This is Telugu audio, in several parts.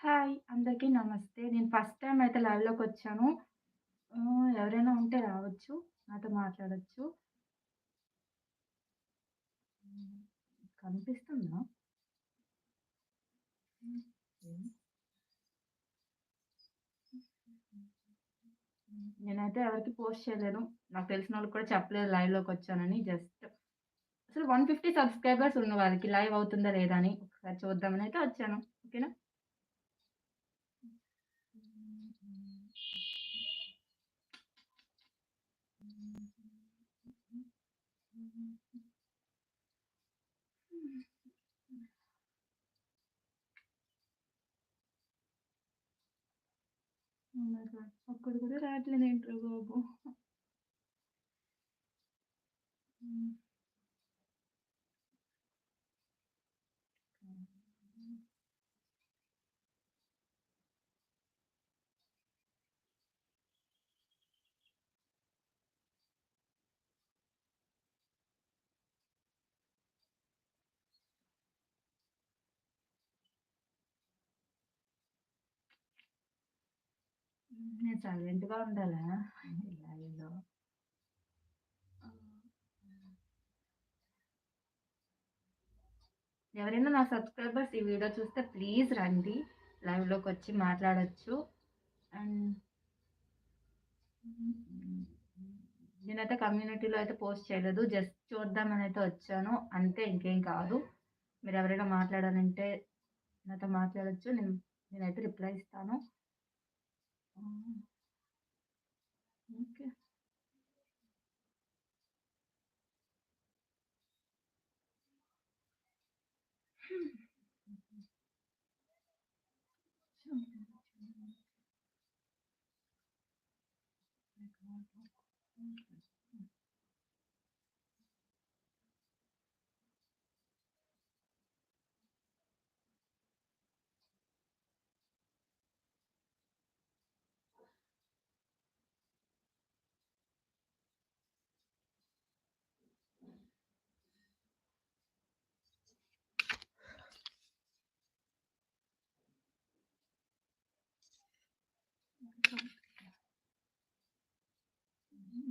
హాయ్! అందరికీ నమస్తే. నేను ఫస్ట్ టైమ్ అయితే లైవ్‌లోకొచ్చాను. ఎవరైనా ఉంటే రావచ్చు. నాతో మాట్లాడొచ్చు. హ్మ్. కనిపిస్తుందా? ఓకే. నేనైతే ఎవరికీ పోస్ట్ చేయలేదు. నాకు తెలిసినోళ్ళకి కూడా చెప్పలేదు లైవ్‌లోకొచ్చానని. జస్ట్ అసలు 150 సబ్‌స్క్రైబర్స్ ఉన్న వాళ్ళకి లైవ్ అవుతుందా లేదా అని ఒకసారి చూద్దామని అయితే వచ్చాను. ఓకేనా? Oh my God! ఒక్కడు కూడా రావట్లేదేంట్రా బాబు! హ్మ్. నేను సైలెంట్‌గా ఉండాలా? లైవ్‌లో? ఆ! ఎవరైనా నా సబ్‌స్క్రైబర్స్ ఈ వీడియో చూస్తే ప్లీజ్ రండి. లైవ్‌లోకొచ్చి మాట్లాడొచ్చు. అండ్ నేనైతే కమ్యూనిటీలో అయితే పోస్ట్ చేయలేదు. జస్ట్ చూద్దామనైతే వచ్చాను. అంతే ఇంకేం కాదు. మీరెవరైనా మాట్లాడాలంటే నాతో మాట్లాడొచ్చు. నేనైతే రిప్లై ఇస్తాను. హ్మ్. ఓకే.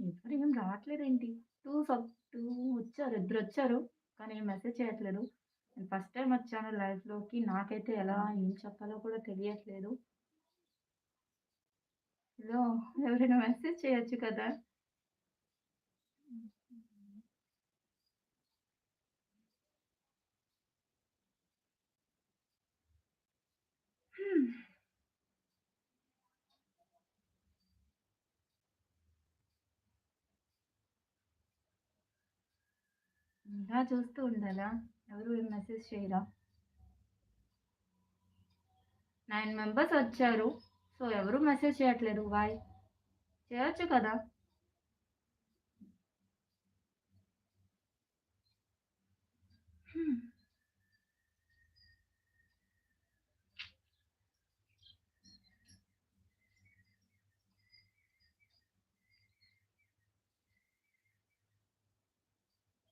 ఎవరేం రావట్లేదేంటి? 2 వచ్చారు. ఇద్దరొచ్చారు. కానీ ఏం మెసేజ్ చేయట్లేదు. నేను ఫస్ట్ టైమ్ వచ్చాను లైవ్‌లోకి. నాకైతే ఎలా ఏం చెప్పాలో కూడా తెలియట్లేదు. హలో! ఎవరైనా మెసేజ్ చేయొచ్చు కదా! హ్మ్. ఇలా చూస్తూ ఉండాలా? ఎవరు ఏం మెసేజ్ చేయరా? 9 మెంబర్స్ వచ్చారు. సో, ఎవరు మెసేజ్ చేయట్లేదు. వై? చేయొచ్చు కదా!